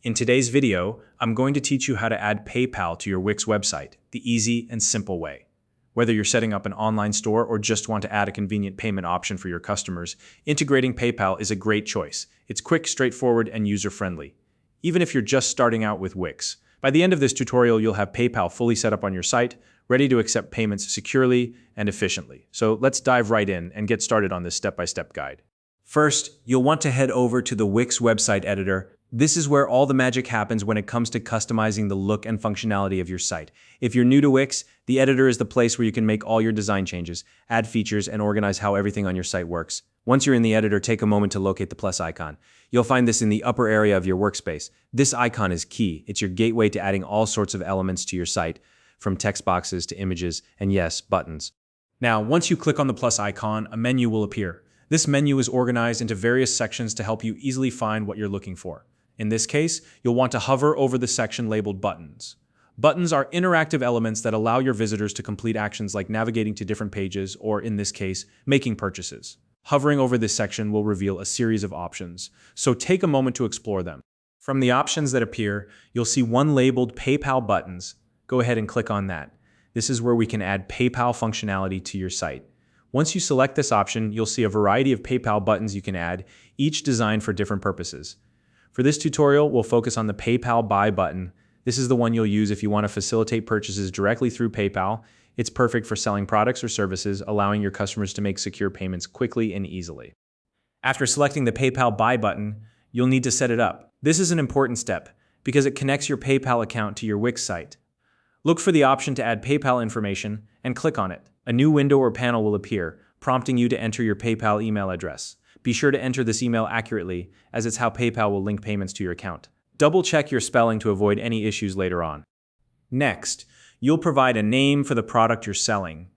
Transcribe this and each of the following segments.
In today's video, I'm going to teach you how to add PayPal to your Wix website, the easy and simple way. Whether you're setting up an online store or just want to add a convenient payment option for your customers, integrating PayPal is a great choice. It's quick, straightforward, and user-friendly. Even if you're just starting out with Wix. By the end of this tutorial, you'll have PayPal fully set up on your site, ready to accept payments securely and efficiently. So let's dive right in and get started on this step-by-step guide. First, you'll want to head over to the Wix website editor. This is where all the magic happens when it comes to customizing the look and functionality of your site. If you're new to Wix, the editor is the place where you can make all your design changes, add features, and organize how everything on your site works. Once you're in the editor, take a moment to locate the plus icon. You'll find this in the upper area of your workspace. This icon is key. It's your gateway to adding all sorts of elements to your site, from text boxes to images, and yes, buttons. Now, once you click on the plus icon, a menu will appear. This menu is organized into various sections to help you easily find what you're looking for. In this case, you'll want to hover over the section labeled Buttons. Buttons are interactive elements that allow your visitors to complete actions like navigating to different pages or, in this case, making purchases. Hovering over this section will reveal a series of options, so take a moment to explore them. From the options that appear, you'll see one labeled PayPal Buttons. Go ahead and click on that. This is where we can add PayPal functionality to your site. Once you select this option, you'll see a variety of PayPal buttons you can add, each designed for different purposes. For this tutorial, we'll focus on the PayPal Buy button. This is the one you'll use if you want to facilitate purchases directly through PayPal. It's perfect for selling products or services, allowing your customers to make secure payments quickly and easily. After selecting the PayPal Buy button, you'll need to set it up. This is an important step because it connects your PayPal account to your Wix site. Look for the option to add PayPal information and click on it. A new window or panel will appear, prompting you to enter your PayPal email address. Be sure to enter this email accurately, as it's how PayPal will link payments to your account. Double-check your spelling to avoid any issues later on. Next, you'll provide a name for the product you're selling.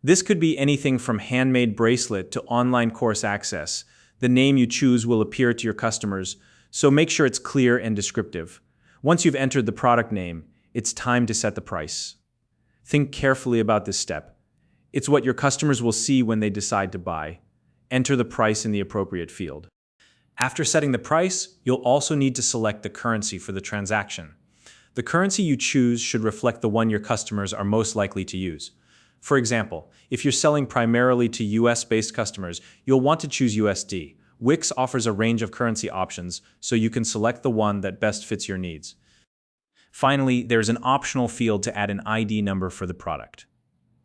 This could be anything from handmade bracelet to online course access. The name you choose will appear to your customers, so make sure it's clear and descriptive. Once you've entered the product name, it's time to set the price. Think carefully about this step. It's what your customers will see when they decide to buy. Enter the price in the appropriate field. After setting the price, you'll also need to select the currency for the transaction. The currency you choose should reflect the one your customers are most likely to use. For example, if you're selling primarily to US-based customers, you'll want to choose USD. Wix offers a range of currency options, so you can select the one that best fits your needs. Finally, there's an optional field to add an ID number for the product.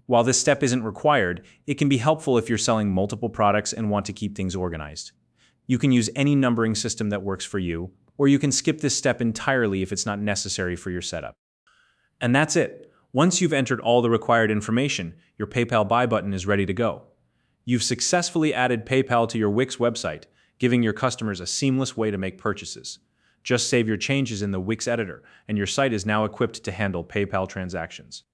While this step isn't required, it can be helpful if you're selling multiple products and want to keep things organized. You can use any numbering system that works for you, or you can skip this step entirely if it's not necessary for your setup. And that's it. Once you've entered all the required information, your PayPal Buy button is ready to go. You've successfully added PayPal to your Wix website, giving your customers a seamless way to make purchases. Just save your changes in the Wix Editor, and your site is now equipped to handle PayPal transactions.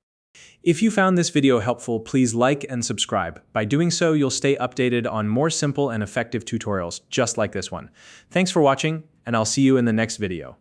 If you found this video helpful, please like and subscribe. By doing so, you'll stay updated on more simple and effective tutorials just like this one. Thanks for watching, and I'll see you in the next video.